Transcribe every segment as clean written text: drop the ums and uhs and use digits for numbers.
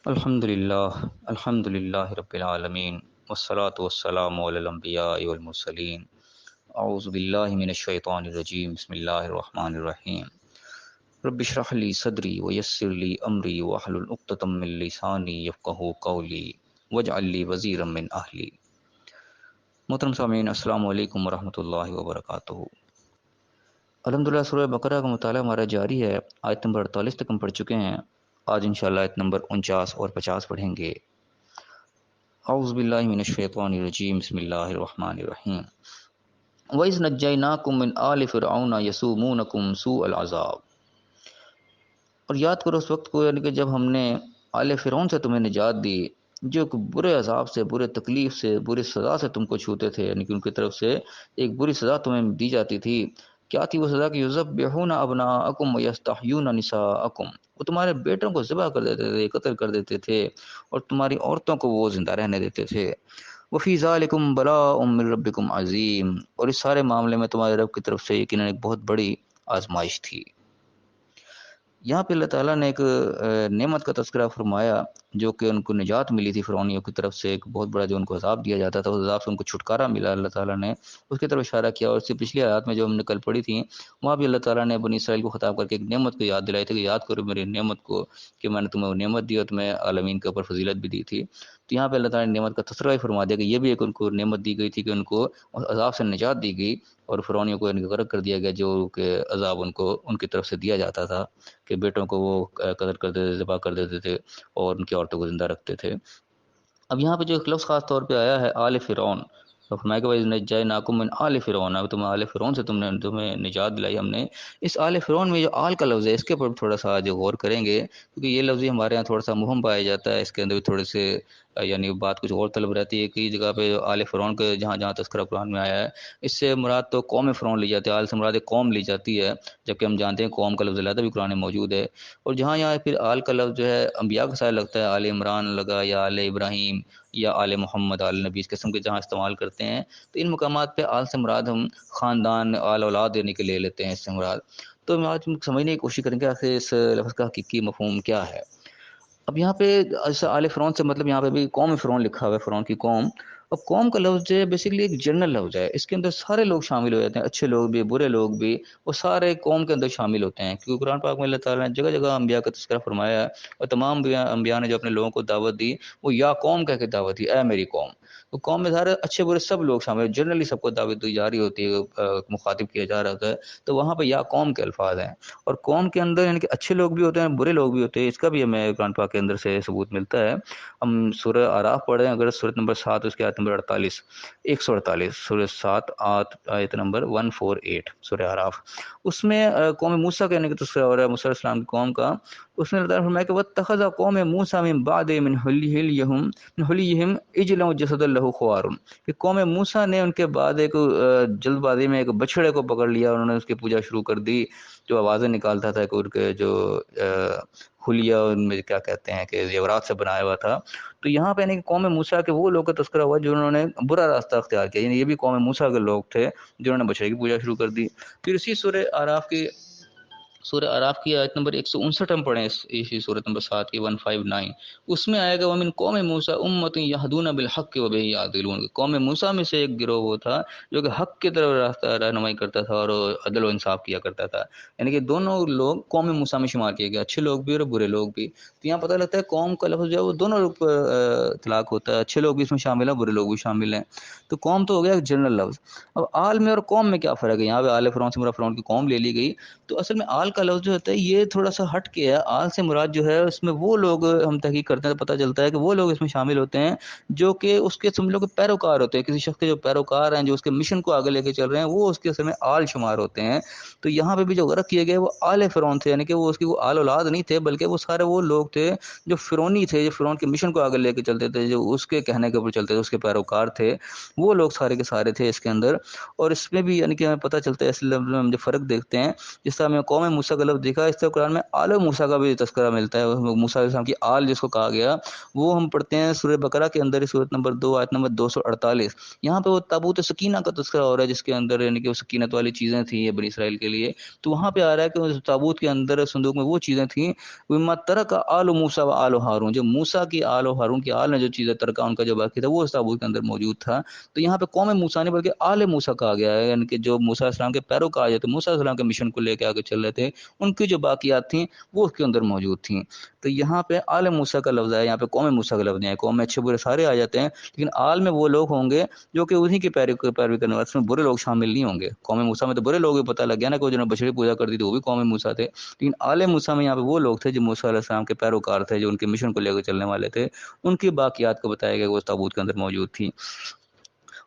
الحمد للہ رب العالمین والصلاة والسلام علی الانبیاء والمرسلین اعوذ باللہ من الشیطان الرجیم بسم اللہ الرحمن الرحیم رب اشرح لی صدری ویسر لی امری واحلل عقدۃ من لسانی یفقہوا قولی واجعل لی وزیرا من اہلی۔ محترم سامعین، السلام علیکم ورحمۃ اللہ وبرکاتہ۔ الحمدللہ سورہ بقرہ کا مطالعہ ہمارا جاری ہے۔ آیت نمبر 48 تک ہم پڑھ چکے ہیں۔ آج انشاءاللہ آیت نمبر 49 اور 50 پڑھیں گے۔ اعوذ باللہ من الشیطان الرجیم بسم اللہ الرحمن الرحیم۔ وَإِذْ نَجَّيْنَاكُم مِّنْ آلِ فِرْعَوْنَ يَسُومُونَكُمْ سُوءَ الْعَذَابِ، اور یاد کرو اس وقت کو، یعنی کہ جب ہم نے آل فرعون سے تمہیں نجات دی، جو کہ برے عذاب سے، برے تکلیف سے، بری سزا سے تم کو چھوتے تھے، یعنی کہ ان کی طرف سے ایک بری سزا تمہیں دی جاتی تھی۔ کیا تھی وہ سزا؟ کہ یذبحون ابناءکم ویستحیون نساءکم، وہ تمہارے بیٹوں کو ذبح کر دیتے تھے، قتل کر دیتے تھے، اور تمہاری عورتوں کو وہ زندہ رہنے دیتے تھے۔ وفی ذالکم بلاء من ربکم عظیم، اور اس سارے معاملے میں تمہارے رب کی طرف سے یقیناً ایک بہت بڑی آزمائش تھی۔ یہاں پہ اللہ تعالیٰ نے ایک نعمت کا تذکرہ فرمایا جو کہ ان کو نجات ملی تھی فرعونیوں کی طرف سے، ایک بہت بڑا جو ان کو عذاب دیا جاتا تھا، اس عذاب سے ان کو چھٹکارا ملا، اللہ تعالیٰ نے اس کی طرف اشارہ کیا۔ اور اس سے پچھلی آیات میں جو ہم نے کل پڑھی تھیں، وہاں بھی اللہ تعالیٰ نے بنی اسرائیل کو خطاب کر کے ایک نعمت کو یاد دلائی تھی کہ یاد کرو میری نعمت کو، کہ میں نے تمہیں وہ نعمت دی اور تمہیں عالمین کے اوپر فضیلت بھی دی تھی۔ تو یہاں پہ اللہ تعالیٰ نے نعمت کا تذکرہ ہی فرما دیا کہ یہ بھی ایک ان کو نعمت دی گئی تھی کہ ان کو عذاب سے نجات دی گئی، اور فرعونیوں کو ان کو غرق کر دیا گیا جو کہ عذاب ان کو ان کی طرف سے دیا جاتا تھا، کہ بیٹوں کو وہ قتل کر دیتے، ذبح کر دیتے تھے، اور ان کی عورتوں کو زندہ رکھتے تھے۔ اب یہاں پہ جو ایک لفظ خاص طور پہ آیا ہے آل فرعون، تو فرمایا کہ وَإِذْ نَجَّيْنَاكُم مِّنْ آلِ فرعون، اب تمہیں آل فرعون سے تمہیں نجات دلائی ہم نے۔ اس آل فرعون میں جو آل کا لفظ ہے، اس کے اوپر تھوڑا سا آج غور کریں گے، کیونکہ یہ لفظ ہمارے یہاں تھوڑا سا مہم پایا جاتا ہے، اس کے اندر بھی تھوڑے سے یعنی بات کچھ اور طلب رہتی ہے۔ کئی جگہ پہ آل فرعون کے جہاں جہاں تذکرہ قرآن میں آیا ہے، اس سے مراد تو قوم فرعون لی جاتی ہے، آل سے مراد ایک قوم لی جاتی ہے، جبکہ ہم جانتے ہیں قوم کا لفظ علیحدہ بھی قرآن میں موجود ہے۔ اور جہاں یہاں پھر آل کا لفظ جو ہے انبیاء کے ساتھ لگتا ہے، آل عمران لگا یا آل ابراہیم یا آل محمد، آل نبی، اس قسم کے جہاں استعمال کرتے ہیں، تو ان مقامات پہ آل سے مراد ہم خاندان، آل اولاد دینے کے لے لیتے ہیں اس سے مراد۔ تو ہم آج سمجھنے کی کوشش کریں گے آخر اس لفظ کا حقیقی مفہوم کیا ہے۔ اب یہاں پہ آل فرعون سے مطلب یہاں پہ بھی قوم فرعون لکھا ہوا ہے، فرعون کی قوم۔ اب قوم کا لفظ جو ہے بیسیکلی ایک جنرل لفظ ہے، اس کے اندر سارے لوگ شامل ہو جاتے ہیں، اچھے لوگ بھی، برے لوگ بھی، وہ سارے قوم کے اندر شامل ہوتے ہیں، کیونکہ قرآن پاک میں اللہ تعالیٰ نے جگہ جگہ انبیاء کا تذکرہ فرمایا ہے، اور تمام انبیاء نے جو اپنے لوگوں کو دعوت دی، وہ یا قوم کہہ کے دعوت دی، اے میری قوم۔ تو قوم میں سارے اچھے برے سب لوگ شامل ہیں، جنرلی سب کو دعوت دی جا رہی ہوتی ہے، مخاطب کیا جا رہا ہوتا ہے، تو وہاں پہ یا قوم کے الفاظ ہیں۔ اور قوم کے اندر یعنی کہ اچھے لوگ بھی ہوتے ہیں، برے لوگ بھی ہوتے ہیں، اس کا بھی ہمیں قرآن پاک کے اندر سے ثبوت ملتا ہے۔ ہم سورہ اعراف پڑھ رہے ہیں، اگر سورۃ نمبر 7 اس کی آیت نمبر 48، 148، سورہ 7 آیت نمبر 148 سورہ اعراف، اس میں قوم موسیٰ کا یعنی کہ تذکرہ ہو رہا ہے، موسیٰ علیہ السلام کی قوم کا۔ اس میں اللہ تعالیٰ نے فرمایا کہ وَاتَّخَذَ قَوْمُ مُوسَىٰ مِن بَعْدِهِ مِنْ حُلِيِّهِمْ عِجْلًا جَسَدًا لَهُ خُوَارٌ، کہ قوم موسیٰ نے ان کے بعد ایک جلد بازی میں ایک بچڑے کو پکڑ لیا، انہوں نے اس کی پوجا شروع کر دی، جو آوازیں نکالتا تھا، کہ ان کے جو حلیہ ان میں کیا کہتے ہیں کہ زیورات سے بنایا ہوا تھا۔ تو یہاں پہ یعنی کہ قوم موسیٰ کے وہ لوگ کا تذکرہ ہوا جنہوں نے برا راستہ اختیار کیا، یعنی یہ بھی قوم موسیٰ کے لوگ تھے جنہوں نے بچڑے کی پوجا شروع کر دی۔ پھر اسی سورہ اعراف کی آیت نمبر 159 ہم پڑھیں، اسی سورۃ نمبر 7 کی 159، اس میں آئے گا وَمِن قوم موسیٰ أُمَّةٌ يَهْدُونَ بِالْحَقِّ وَبِهِ يَعْدِلُونَ، قوم موسیٰ میں سے ایک گروہ وہ تھا جو کہ حق کی طرف راستہ رہنمائی کرتا تھا اور عدل و انصاف کیا کرتا تھا، یعنی کہ دونوں لوگ قوم موسیٰ میں شمار کیے گئے، اچھے لوگ بھی اور برے لوگ بھی۔ تو یہاں پتہ لگتا ہے قوم کا لفظ جو ہے وہ دونوں اطلاق ہوتا ہے، اچھے لوگ بھی اس میں شامل ہیں، برے لوگ بھی شامل ہیں۔ تو قوم تو ہو گیا ایک جنرل لفظ۔ اب آل میں اور قوم میں کیا فرق ہے؟ یہاں پہ آل فرعون سے مراد فرعون کی قوم لے لی گئی، تو اصل میں آل کا لفظ جو ہوتا ہے یہ تھوڑا سا ہٹ کے ہے۔ آل سے مراد جو ہے اس میں وہ لوگ ہم تحقیق کرتے ہیں تو پتہ چلتا ہے کہ وہ لوگ اس میں شامل ہوتے ہیں جو کہ اس کے سمجھ لو کہ پیروکار ہوتے ہیں، کسی شخص کے جو پیروکار ہیں، جو اس کے مشن کو آگے لے کے چل رہے ہیں، وہ اس کے اصل میں آل شمار ہوتے ہیں۔ تو یہاں پہ بھی جو غرق کیے گئے وہ آل فرعون تھے، یعنی کہ وہ اس کی وہ آل اولاد نہیں تھے، بلکہ وہ سارے وہ لوگ تھے جو فرعونی تھے، جو فرعون کے مشن کو آگے لے کے چلتے تھے، جو اس کے کہنے کے اوپر چلتے تھے، اس کے پیروکار تھے، وہ لوگ سارے کے سارے تھے اس کے اندر۔ اور اس میں بھی یعنی کہ ہمیں پتہ چلتا ہے اس لفظ میں ہم جو فرق دیکھتے ہیں، جس طرح ہمیں قوم موسیٰ کا لفظ دیکھا، اس طرح قرآن میں آل موسیٰ کا بھی تذکرہ ملتا ہے۔ موسیٰ علیہ السلام کی آل جس کو کہا گیا، وہ ہم پڑھتے ہیں سورہ بقرہ کے اندر، سورۃ نمبر 2 آیت نمبر 248۔ یہاں پہ وہ تابوت سکینہ کا تذکرہ ہو رہا ہے، جس کے اندر یعنی کہ وہ سکینت والی چیزیں تھیں یہ بنی اسرائیل کے لیے۔ تو وہاں پہ آ رہا ہے کہ اس تابوت کے اندر صندوق میں وہ چیزیں تھیں، وما ترک آل موسیٰ و آل ہارون، جو موسیٰ کی آل و ہارون کی آل نے جو چیزیں ترکا، ان کا جو باقی تھا وہ اس تابوت کے اندر موجود تھا۔ تو یہاں پہ قوم موسیٰ نہیں بلکہ آل موسیٰ کہا گیا ہے، یعنی کہ جو موسیٰ علیہ السلام کے پیروکار جو تھے، موسیٰ علیہ السلام کے مشن کو لے کے آگے چل رہے تھے، ان کی جو باقیات تھیں وہ اس کے اندر موجود تھیں۔ تو یہاں پہ آل موسیٰ کا لفظ ہے، یہاں پہ قوم موسیٰ کا لفظ نہیں ہے۔ قوم میں اچھے برے سارے آ جاتے ہیں، لیکن آل میں وہ لوگ ہوں گے جو کہ انہی کی پیروی کرنے والے، اس میں برے لوگ شامل نہیں ہوں گے۔ قوم موسیٰ میں تو برے لوگ بھی پتہ لگ گیا نا کہ وہ جنہوں نے بشری پوجا کرتی تھی وہ بھی قوم موسیٰ تھے، لیکن آل موسیٰ میں یہاں پہ وہ لوگ تھے جو موسیٰ علیہ السلام کے پیروکار تھے، جو ان کے مشن کو لے کے چلنے والے تھے، ان کی باقیات کو بتایا گیا کہ وہ اس تابوت کے اندر موجود تھی۔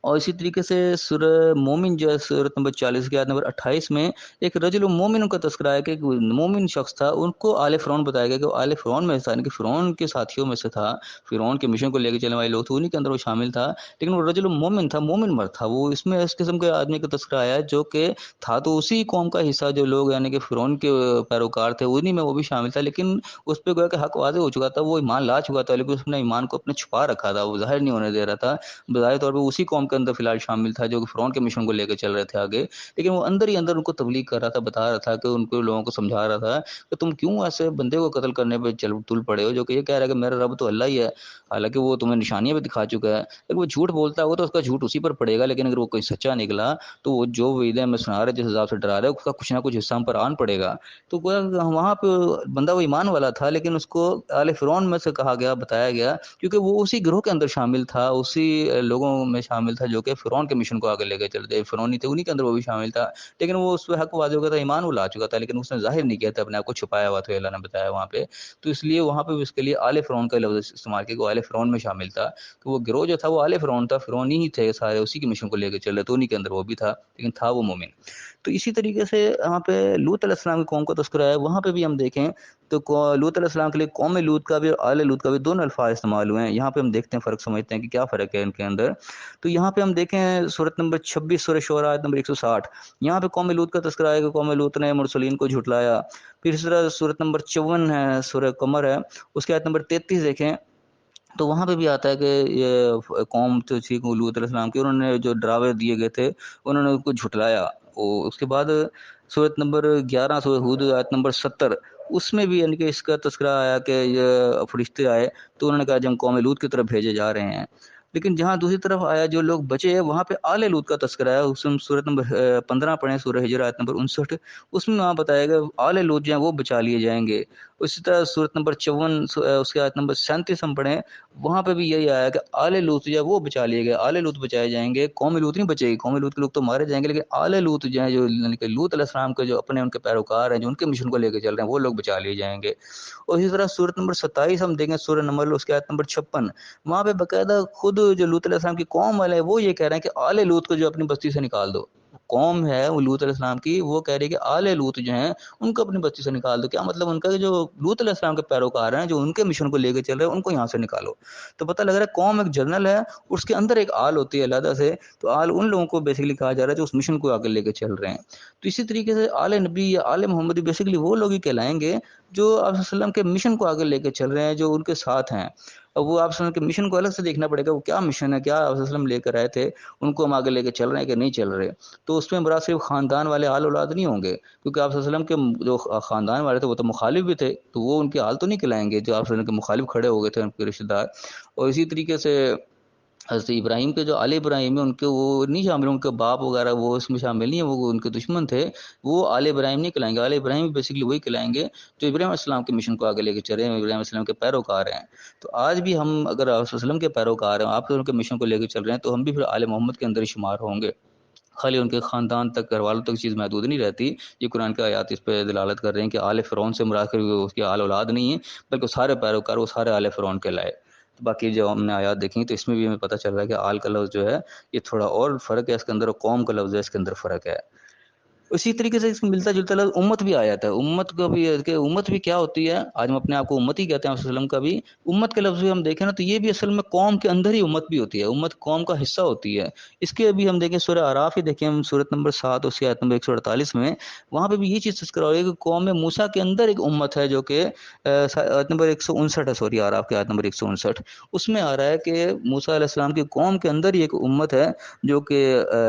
اور اسی طریقے سے سورہ مومن جو ہے سورۃ نمبر 40 کی آیت نمبر 28 میں ایک رجل مومن کا تذکرہ ہے کہ ایک مومن شخص تھا، ان کو آل فرعون بتایا گیا کہ وہ آل فرعون میں سے تھا، یعنی کہ فرعون کے ساتھیوں میں سے تھا، فرعون کے مشن کو لے کے چلنے والے لوگ تھے، انہی کے اندر وہ شامل تھا، لیکن وہ رجل مومن تھا، مومن مرد تھا۔ وہ اس میں اس قسم کے آدمی کا تذکرہ آیا ہے جو کہ تھا تو اسی قوم کا حصہ، جو لوگ یعنی کہ فرعون کے پیروکار تھے انہی میں وہ بھی شامل تھا، لیکن اس پہ گویا کہ حق واضح ہو چکا تھا، وہ ایمان لا چکا تھا، لیکن اس نے ایمان کو اپنے چھپا رکھا تھا، وہ ظاہر نہیں ہونے دے رہا تھا۔ بظاہر طور پہ اسی قوم کے اندر فی الحال شامل تھا جو کہ فرعون کے مشن کو لے کے چل رہے تھے آگے، لیکن وہ اندر ہی اندر ان کو تبلیغ کر رہا تھا، بتا رہا تھا کہ ان کو لوگوں کو سمجھا رہا تھا کہ تم کیوں ایسے بندے کو قتل کرنے پہ تل پڑے ہو، جو کہ یہ کہہ رہا ہے کہ میرا رب تو اللہ ہی ہے، حالانکہ وہ تمہیں نشانیاں بھی دکھا چکا ہے۔ اگر وہ جھوٹ بولتا ہوگا تو اس کا جھوٹ اسی پر پڑے گا، لیکن اگر وہ کوئی سچا نکلا تو وہ جو وعدے میں سنا رہا ہے، جس حساب سے ڈرا رہا ہے، اس کا کچھ نہ کچھ حصہ ہم پر آن پڑے گا۔ تو وہاں پہ بندہ وہ ایمان والا تھا، لیکن اس کو آل فرعون میں سے کہا گیا، بتایا گیا، کیونکہ وہ اسی گروہ کے اندر شامل تھا، اسی لوگوں میں شامل تھا جو کہ فرعون کے مشن کو آگے لے کے چلتے، فرعونی تھے انہی کے اندر وہ بھی شامل تھا، لیکن وہ اس پہ حق واضح ہو گیا تھا، ایمان وہ لا چکا تھا، لیکن اس نے ظاہر نہیں کیا تھا، اپنے آپ کو چھپایا ہوا تھا، اللہ نے بتایا وہاں پہ۔ تو اس لیے وہاں پہ بھی اس کے لیے آل فرعون کا لفظ استعمال کیا کہ وہ آل فرعون میں شامل تھا، کہ وہ گروہ جو تھا وہ آل فرعون تھا، فرعونی ہی تھے سارے، اسی کے مشن کو لے کے چل رہے تو انہی کے اندر وہ بھی تھا، لیکن تھا وہ مومن۔ تو اسی طریقے سے یہاں پہ لوط علیہ السلام کی قوم کا تذکرہ ہے، وہاں پہ بھی ہم دیکھیں تو لوط علیہ السلام کے لیے قوم لوط کا بھی اور آل لوط کا بھی دونوں الفاظ استعمال ہوئے ہیں۔ یہاں پہ ہم دیکھتے ہیں، فرق سمجھتے ہیں کہ کیا فرق ہے ان کے اندر۔ تو یہاں پہ ہم دیکھیں سورۃ نمبر 26 سورہ شعراء آیت نمبر 160، یہاں پہ قوم لوط کا تذکرہ ہے کہ قوم لوط نے مرسلین کو جھٹلایا۔ پھر اس طرح سورۃ نمبر 54 ہے، سورہ قمر ہے، اس کے آیت نمبر 33 دیکھیں تو وہاں پہ بھی آتا ہے کہ یہ قوم تو تھی لوط علیہ السلام کی، انہوں نے جو ڈراوے دیے گئے تھے انہوں نے ان کو جھٹلایا۔ اس کے بعد سورۃ نمبر 11 سورہ ہود آیت نمبر 70، اس میں بھی یعنی کہ اس کا تذکرہ آیا کہ یہ فرشتے آئے تو انہوں نے کہا جب ہم قوم لوط کی طرف بھیجے جا رہے ہیں، لیکن جہاں دوسری طرف آیا جو لوگ بچے ہیں وہاں پہ آل لوط کا تذکرہ ہے۔ اس میں سورۃ نمبر 15 پڑھیں، سورہ ہجر آیت نمبر 59، اس میں وہاں بتایا گیا آل لوط جو ہیں وہ بچا لیے جائیں گے۔ اسی طرح سورۃ نمبر 54 اس کے آیت نمبر 37 ہم پڑھیں، وہاں پہ بھی یہی آیا کہ آل لوط جو ہے وہ بچا لیے گئے، آل لوط بچائے جائیں گے، قوم لوط نہیں بچے گی، قوم لوط کے لوگ تو مارے جائیں گے، لیکن آل لوط جو ہے جو یعنی کہ لوط علیہ السلام کے جو اپنے ان کے پیروکار ہیں، جو ان کے مشن کو لے کے چل رہے ہیں، وہ لوگ بچا لیے جائیں گے۔ اور اسی طرح سورۃ نمبر 27 ہم دیکھیں، سورہ نمل اس کے آیت نمبر 56، وہاں پہ باقاعدہ خود جو لوط علیہ السلام کی قوم والے ہیں وہ یہ کہہ رہے ہیں کہ آل لوط کو جو اپنی بستی سے نکال دو۔ قوم ہے وہ لوط علیہ السلام کی، وہ کہہ رہی ہے کہ آل لوط جو ہیں ان کو اپنی بستی سے نکال دو۔ کیا مطلب ان کا کہ جو لوط علیہ السلام کے پیروکار ہیں، جو ان کے مشن کو لے کے چل رہے ہیں، ان کو یہاں سے نکالو۔ تو پتہ لگ رہا ہے قوم ایک جنرل ہے، اس کے اندر ایک آل ہوتی ہے علیحدہ سے، تو آل ان لوگوں کو بیسیکلی کہا جا رہا ہے جو اس مشن کو آگے لے کے چل رہے ہیں۔ تو اسی طریقے سے آل نبی یا آل محمدی بیسیکلی وہ لوگ ہی کہلائیں گے جو آپ صلی اللہ علیہ وسلم کے مشن کو آگے لے کے چل رہے ہیں، جو ان کے ساتھ ہیں۔ اب وہ آپ صلی اللہ علیہ وسلم کے مشن کو الگ سے دیکھنا پڑے گا، وہ کیا مشن ہے، کیا آپ صلی اللہ علیہ وسلم لے کر آئے تھے، ان کو ہم آگے لے کے چل رہے ہیں کہ نہیں چل رہے۔ تو اس میں مراد صرف خاندان والے آل اولاد نہیں ہوں گے، کیونکہ آپ صلی اللہ علیہ وسلم کے جو خاندان والے تھے وہ تو مخالف بھی تھے، تو وہ ان کے آل تو نہیں کھلائیں گے جو آپ صلی اللہ علیہ وسلم کے مخالف کھڑے ہو گئے تھے ان کے رشتہ دار۔ اور اسی طریقے سے حضرت ابراہیم کے جو آل ابراہیم ہیں ان کے وہ نہیں شامل، ان کے باپ وغیرہ وہ اس میں شامل نہیں ہیں، وہ ان کے دشمن تھے، وہ آل ابراہیم نہیں کہلائیں گے۔ آل ابراہیم بیسیکلی وہی کہلائیں گے جو ابراہیم علیہ السلام کے مشن کو آگے لے کے چلے ہیں، ابراہیم علیہ السلام کے پیروکار ہیں۔ تو آج بھی ہم اگر آپ صلی اللہ علیہ وسلم کے پیروکار ہیں، آپ کے مشن کو لے کے چل رہے ہیں، تو ہم بھی پھر آل محمد کے اندر ہی شمار ہوں گے۔ خالی ان کے خاندان تک، گھر والوں تک چیز محدود نہیں رہتی، یہ قرآن کی آیات اس پہ دلالت کر رہے ہیں کہ آل فرعون سے مراد کر اس کی آل اولاد نہیں ہے، بلکہ سارے پیروکار وہ سارے آل فرعون کے لائے۔ باقی جو ہم نے آیات دیکھی تو اس میں بھی ہمیں پتہ چل رہا ہے کہ آل کا لفظ جو ہے یہ تھوڑا اور فرق ہے، اس کے اندر قوم کا لفظ ہے، اس کے اندر فرق ہے۔ اسی طریقے سے اس میں ملتا جلتا لفظ امت بھی آ جاتا ہے. امت کا بھی کہ امت بھی کیا ہوتی ہے، آج ہم اپنے آپ کو امت ہی کہتے ہیں. وسلم کا بھی امت کے لفظ بھی ہم دیکھیں نا تو یہ بھی اصل میں قوم کے اندر ہی امت بھی ہوتی ہے، امت قوم کا حصہ ہوتی ہے. اس کے ابھی ہم دیکھیں سورہ اعراف ہی دیکھیں ہم سورۃ نمبر 7 اس کی آیت نمبر 148 میں، وہاں پہ بھی یہ چیز تذکرہ ہو ہے کہ قوم موسیٰ کے اندر ایک امت ہے جو کہ آیت نمبر 159 ہے، سوری اعراف کی آیت نمبر 159، اس میں آ رہا ہے کہ موسیٰ علیہ السلام کی قوم کے اندر ہی ایک امت ہے جو کہ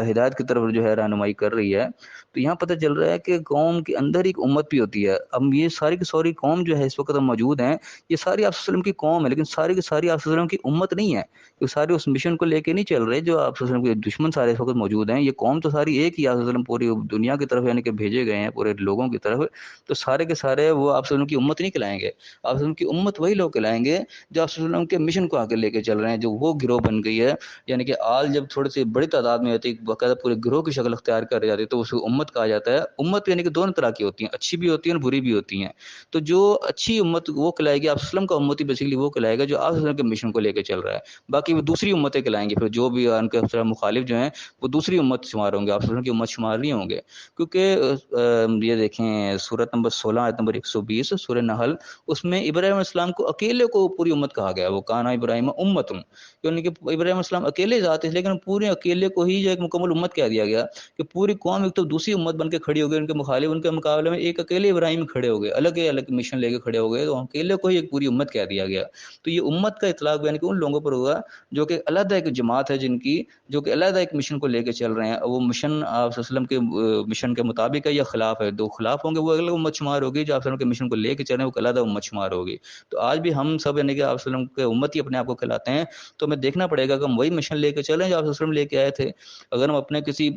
ہدایت کی طرف جو ہے رہنمائی کر رہی ہے. تو یہاں پتہ چل رہا ہے کہ قوم کے اندر ایک امت بھی ہوتی ہے. اب یہ ساری کی ساری قوم جو ہے اس وقت موجود ہیں، یہ ساری آپ صلی اللہ علیہ وسلم کی قوم ہے، لیکن ساری کی ساری آپ صلی اللہ علیہ وسلم کی امت نہیں ہے. یہ سارے اس مشن کو لے کے نہیں چل رہے جو آپ صلی اللہ علیہ وسلم کے دشمن سارے اس وقت موجود ہیں. یہ قوم تو ساری ایک ہی، آپ صلی اللہ علیہ وسلم پوری دنیا کی طرف یعنی کہ بھیجے گئے ہیں پورے لوگوں کی طرف. تو سارے کے سارے وہ آپ صلی اللہ علیہ وسلم کی امت نہیں کہلائیں گے. آپ صلی اللہ علیہ وسلم کی امت وہی لوگ کہلائیں گے جو آپ صلی اللہ علیہ وسلم کے مشن کو آگے لے کے چل رہے ہیں، جو وہ گروہ بن گئی ہے. یعنی کہ آل جب تھوڑی سی بڑی تعداد میں ہوتی ہے، باقاعدہ پورے گروہ کی شکل اختیار کر جاتی ہے، تو اس کو امت کہا جاتا ہے. امت یعنی کہ دونوں طرح کی ہوتی ہیں، اچھی بھی ہوتی ہیں اور بری بھی ہوتی ہیں. تو جو اچھی امت وہ کہلائے گی آپ صلی اللہ علیہ وسلم کا امتی بیسیکلی وہ کہلائے گا جو آپ صلی اللہ علیہ وسلم کے مشن کو لے کے چل رہا ہے. باقی وہ دوسری امتیں کہلائیں گے، پھر جو بھی ان کے مخالف جو ہیں وہ دوسری امت شمار ہوں گے، آپ صلی اللہ علیہ وسلم کی امت شمار نہیں ہوں گے. کیونکہ یہ دیکھیں سورۃ نمبر 16 آیت نمبر 120 سورہ نحل، اس میں ابراہیم علیہ السلام کو اکیلے کو پوری امت کہا گیا. وہ کانا ابراہیم امتن، یعنی کہ ابراہیم علیہ السلام اکیلے ذات ہے، لیکن پورے اکیلے کو ہی جو ایک مکمل امت کہہ دیا گیا کہ پوری قوم ایک تو دوسری امت بن کے کھڑی ہو گئی، ان کے مخالف ان کے مقابلے میں ایک اکیلے ابراہیم کھڑے ہو گئے، الگ الگ مشن لے کے کھڑے ہو گئے، تو اکیلے کو ہی ایک پوری امت کہہ دیا گیا. تو یہ امت کا اطلاق یعنی کہ ان لوگوں پر ہوا جو کہ علیحدہ ایک جماعت ہے، جن کی جو کہ علیحدہ ایک مشن کو لے کے چل رہے ہیں. وہ مشن آپ صلی اللہ علیہ وسلم کے مشن کے مطابق ہے یا خلاف ہے. دو خلاف ہوں گے وہ الگ امت شمار ہوگی، جو آپ صلی اللہ علیہ وسلم کے مشن کو لے کے چل رہے ہیں وہ علیحدہ امت شمار ہوگی. تو آج بھی ہم سب یعنی کہ آپ صلی اللہ علیہ وسلم کے امت ہی اپنے آپ کو کہلاتے ہیں. تو ہمیں دیکھنا پڑے گا کہ ہم وہی مشن لے کے چل رہے ہیں جو آپ صلی اللہ علیہ وسلم لے کے آئے تھے. اگر ہم اپنے کسی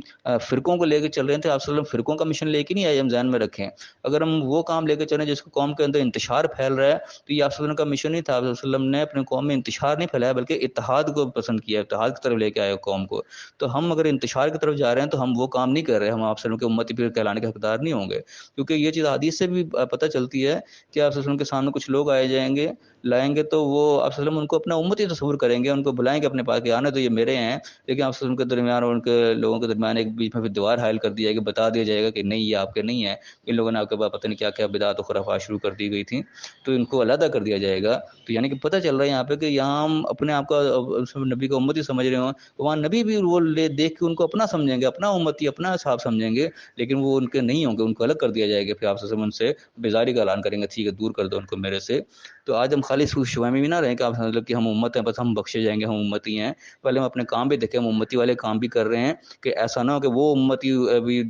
فرقوں کو لے کے چل رہے ہیں تو آپ صلی اللہ علیہ وسلم فرقوں کا مشن لے کے نہیں آئے، ہم ذہن میں رکھیں. اگر ہم وہ کام لے کے چل رہے ہیں جس کو قوم کے اندر انتشار پھیل رہا ہے، تو یہ آپ صلی اللہ علیہ وسلم کا مشن نہیں تھا. آپ صلی اللہ علیہ وسلم نے اپنے قوم میں انتشار نہیں پھیلایا بلکہ اتحاد کو پسند کیا، اتحاد کی طرف لے کے آئے قوم کو. تو ہم اگر انتشار کی طرف جا رہے ہیں تو ہم وہ کام نہیں کر رہے، ہم آپ صلی اللہ علیہ وسلم کے امتی پھر کہلانے کے حقدار نہیں ہوں گے. کیونکہ یہ چیز حدیث سے بھی پتہ چلتی ہے کہ آپ صلی اللہ علیہ وسلم کے سامنے کچھ لوگ آئے جائیں گے، لائیں گے، تو وہ آپ صلی اللہ علیہ وسلم ان کو اپنا امتی تصور کریں گے، ان کو بلائیں گے اپنے پاس کہ آنے تو یہ میرے ہیں. لیکن آپ صلی اللہ علیہ وسلم کے درمیان اور ان کے لوگوں کے درمیان ایک بیچ میں پھر دیوار حائل کر دی جائے گی، بتا دیا جائے گا کہ نہیں یہ آپ کے نہیں ہیں، ان لوگوں نے آپ کے پاس پتہ نہیں کیا کیا بدعت و خرافات شروع کر دی گئی تھیں، تو ان کو علیحدہ کر دیا جائے گا. تو یعنی کہ پتہ چل رہا ہے یہاں پہ کہ یہاں ہم اپنے آپ کا نبی کا امتی سمجھ رہے ہوں، وہاں نبی بھی وہ دیکھ کے ان کو اپنا سمجھیں گے، اپنا امتی اپنا صاحب سمجھیں گے، لیکن وہ ان کے نہیں ہوں گے، ان کو الگ کر دیا جائے گا. پھر آپ ان سے بیزاری کا اعلان کریں گے، ٹھیک ہے دور کر دو ان کو میرے سے. تو آج ہم خالی شبہ میں بھی نہ رہیں کہ آپ مطلب کہ ہم امت ہیں بس ہم بخشے جائیں گے، ہم امتی ہیں. پہلے ہم اپنے کام بھی دیکھیں، ہم امتی والے کام بھی کر رہے ہیں، کہ ایسا نہ ہو کہ وہ امتی ابھی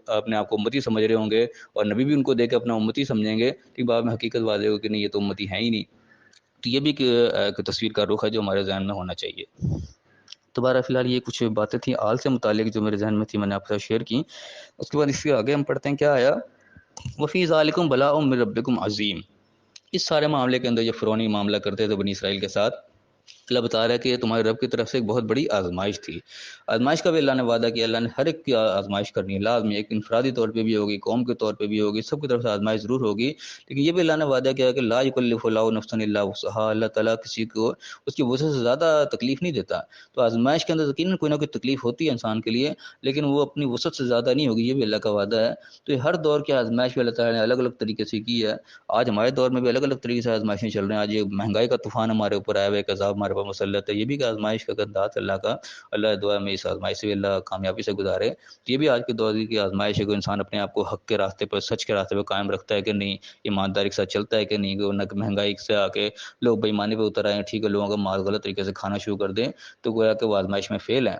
اپنے آپ کو امتی سمجھ رہے ہوں گے اور نبی بھی ان کو دیکھ کے اپنا امتی سمجھیں گے، ٹھیک بعد میں حقیقت واضح ہو کہ نہیں یہ تو امتی ہے ہی نہیں. تو یہ بھی ایک تصویر کا رخ ہے جو ہمارے ذہن میں ہونا چاہیے. دوبارہ فی الحال یہ کچھ باتیں تھیں آل سے متعلق جو میرے ذہن میں تھی، میں نے آپ کے ساتھ شیئر کی. اس کے بعد اس کے آگے ہم پڑھتے ہیں، کیا آیا؟ وفی ذالکم بلاء من ربکم عظیم. اس سارے معاملے کے اندر جو فرعونی معاملہ کرتے تھے بنی اسرائیل کے ساتھ، اللہ بتا رہا ہے کہ یہ تمہارے رب کی طرف سے ایک بہت بڑی آزمائش تھی. آزمائش کا بھی اللہ نے وعدہ کیا، اللہ نے ہر ایک کی آزمائش کرنی ہے، لازمی، ایک انفرادی طور پہ بھی ہوگی، قوم کے طور پہ بھی ہوگی، سب کی طرف سے آزمائش ضرور ہوگی. لیکن یہ بھی اللہ نے وعدہ کیا کہ لا یکلف اللہ نفسا الا وسعها، اللہ تعالیٰ کسی کو اس کی وسع سے زیادہ تکلیف نہیں دیتا. تو آزمائش کے اندر یقیناً کوئی نہ کوئی تکلیف ہوتی ہے انسان کے لیے، لیکن وہ اپنی وسعت سے زیادہ نہیں ہوگی، یہ بھی اللہ کا وعدہ ہے. تو یہ ہر دور کی آزمائش بھی اللہ تعالیٰ نے الگ الگ طریقے سے کی ہے. آج ہمارے دور میں بھی الگ الگ طریقے سے آزمائشیں چل رہے ہیں. آج یہ مہنگائی کا طوفان ہمارے اوپر آیا ہوا ہے، ایک عذاب ہمارے اوپر مسلط ہے، یہ بھی ایک آزمائش کا انداز اللہ کا. اللہ دعا میں اس آزمائش سے بھی اللہ کامیابی سے گزارے. تو یہ بھی آج کے دور کی آزمائش ہے کہ انسان اپنے آپ کو حق کے راستے پر، سچ کے راستے پر قائم رکھتا ہے کہ نہیں، ایمانداری کے ساتھ چلتا ہے کہ نہیں. کہ مہنگائی سے آ کے لوگ بے ایمانی پہ اتر آئے ہیں، ٹھیک ہے لوگوں کا مال غلط طریقے سے کھانا شروع کر دیں، تو گویا کہ وہ آزمائش میں فیل ہیں.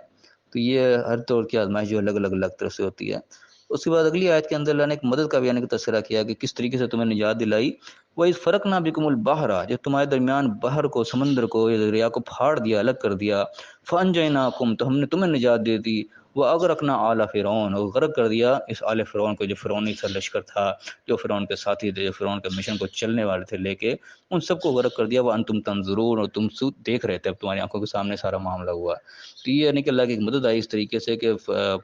تو یہ ہر طور کی آزمائش جو الگ الگ طرف سے ہوتی ہے. اس کے بعد اگلی آیت کے اندر اللہ نے ایک مدد کا بھی یعنی کہ تذکرہ کیا کہ کس طریقے سے تمہیں نجات دلائی. وَإِذْ فَرَقْنَا بِكُمُ الْبَحْرَ، جب تمہارے درمیان بحر کو، سمندر کو یا دریا کو پھاڑ دیا، الگ کر دیا. فَأَنْجَيْنَاكُمْ، تو ہم نے تمہیں نجات دے دی. وَأَغْرَقْنَا آلَ فِرْعَوْنَ، اور غرق کر دیا اس آل فرعون کو، جو فرعونی سا لشکر تھا، جو فرعون کے ساتھی تھے، جو فرعون کے مشن کو چلنے والے تھے لے کے، ان سب کو غرق کر دیا. وَأَنْتُمْ تَنْظُرُونَ، اور تم دیکھ رہے تھے، اب تمہاری آنکھوں کے سامنے سارا معاملہ ہوا. تو یہ یعنی کہ اللہ کی ایک مدد آئی اس طریقے سے کہ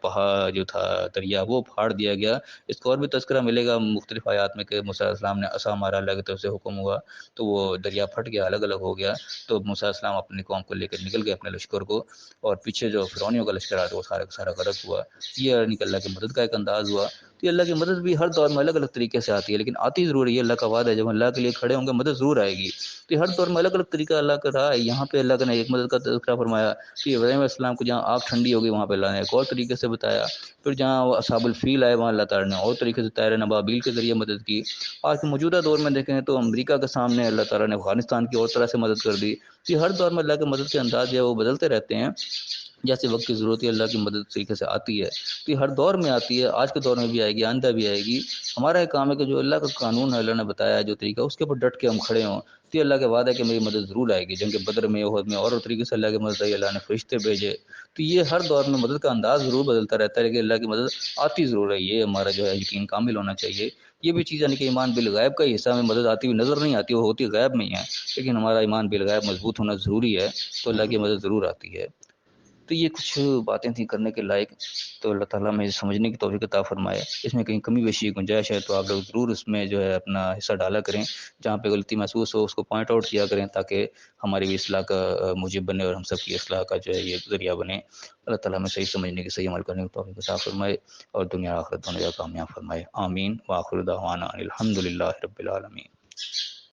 پہاڑ جو تھا دریا وہ پھاڑ دیا گیا. اس کا اور بھی تذکرہ ملے گا مختلف آیات میں کہ موسیٰ علیہ السلام نے عصا مارا، اللہ کی طرف سے حکم ہوا تو وہ دریا پھٹ گیا، الگ الگ ہو گیا. تو موسیٰ علیہ السلام اپنی قوم کو لے کر نکل گئے، اپنے لشکر کو، اور پیچھے جو فرعونیوں کا لشکر آیا تو وہ سارے سارا غرق ہوا۔ یہ یعنی کہ اللہ کی مدد کا ایک انداز ہوا۔ تو یہ اللہ کی مدد بھی ہر دور میں الگ الگ طریقے سے آتی ہے، لیکن آتی ضرور ہے۔ یہ اللہ کا وعدہ ہے، جب اللہ کے لیے کھڑے ہوں گے مدد ضرور آئے گی۔ تو ہر دور میں الگ الگ طریقہ اللہ کا رہا ہے۔ یہاں پہ اللہ نے ایک مدد کا تذکرہ فرمایا کہ ابراہیم علیہ السلام کو جہاں آگ ٹھنڈی ہوگی وہاں پہ اللہ نے ایک اور طریقے سے بتایا۔ پھر جہاں وہ اصحاب الفیل آئے وہاں اللہ تعالیٰ نے اور طریقے سے طائر نبابیل کے ذریعے مدد کی۔ آج کے موجودہ دور میں دیکھیں تو امریکہ کے سامنے اللہ تعالیٰ نے افغانستان کی اور طرح سے مدد کر دی۔ کہ ہر دور میں اللہ کی مدد کے انداز جو ہے وہ بدلتے رہتے ہیں، جیسے وقت کی ضرورت ہے اللہ کی مدد طریقے سے آتی ہے۔ تو یہ ہر دور میں آتی ہے، آج کے دور میں بھی آئے گی، آئندہ بھی آئے گی۔ ہمارا ایک کام ہے کہ جو اللہ کا قانون ہے، اللہ نے بتایا ہے جو طریقہ، اس کے اوپر ڈٹ کے ہم کھڑے ہوں۔ تو یہ اللہ کے وعدہ ہے کہ میری مدد ضرور آئے گی۔ جنگ بدر میں، احد میں اور طریقے سے اللہ کی مدد آئی، اللہ نے فرشتے بھیجے۔ تو یہ ہر دور میں مدد کا انداز ضرور بدلتا رہتا ہے، لیکن اللہ کی مدد آتی ضرور ہے۔ یہ ہمارا جو ہے یقین کامل ہونا چاہیے۔ یہ بھی چیز یعنی کہ ایمان بالغیب کا ہی حصہ میں مدد آتی ہوئی نظر نہیں آتی، وہ ہوتی غیب میں ہی ہے، لیکن ہمارا ایمان بالغیب مضبوط ہونا ضروری ہے، تو اللہ کی مدد ضرور آتی ہے۔ تو یہ کچھ باتیں تھیں کرنے کے لائق، تو اللہ تعالیٰ میں سمجھنے کی توفیق عطا فرمائے۔ اس میں کہیں کمی بیشی گنجائش ہے تو آپ لوگ ضرور اس میں جو ہے اپنا حصہ ڈالا کریں، جہاں پہ غلطی محسوس ہو اس کو پوائنٹ آؤٹ کیا کریں، تاکہ ہماری بھی اصلاح کا موجب بنے اور ہم سب کی اصلاح کا جو ہے یہ ذریعہ بنے۔ اللہ تعالیٰ میں صحیح سمجھنے کی، صحیح عمل کرنے کی توفیق عطا فرمائے اور دنیا آخرت دونوں جگہ کامیاب فرمائے۔ آمین۔ وآخر دعوانا الحمد للہ رب العالمین۔